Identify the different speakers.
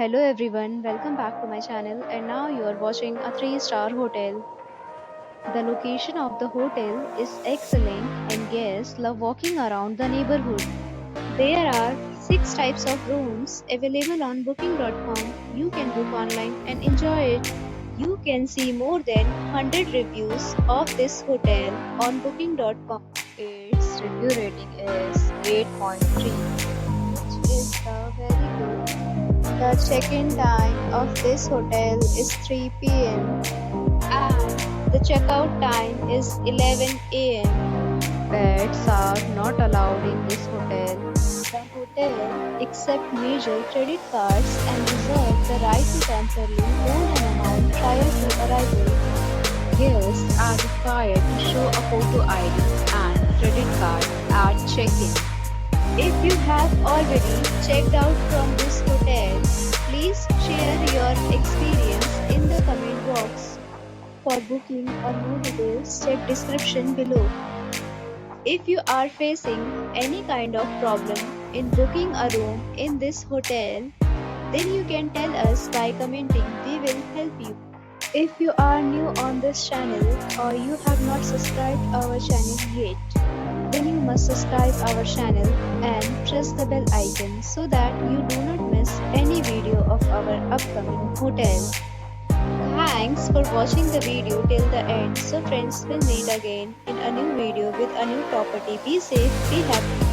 Speaker 1: Hello everyone, welcome back to my channel and now you are watching a 3-star hotel. The location of the hotel is excellent and guests love walking around the neighborhood. There are 6 types of rooms available on booking.com. You can book online and enjoy it. You can see more than 100 reviews of this hotel on booking.com. Its review rating is 8.3, which is very good. The check-in time of this hotel is 3 p.m. and the checkout time is 11 a.m. Pets are not allowed in this hotel. The hotel accepts major credit cards and reserves the right to temporarily hold an amount prior to arrival. Guests are required to show a photo ID and credit card at check-in. If you have already checked out from this hotel, please share your experience in the comment box. For booking or more details, check description below. If you are facing any kind of problem in booking a room in this hotel, then you can tell us by commenting. We will help you. If you are new on this channel or you have not subscribed our channel yet, then you must subscribe our channel and press the bell icon so that you do not miss any video of our upcoming hotel. Thanks for watching the video till the end. So friends, will meet again in a new video with a new property. Be safe, be happy.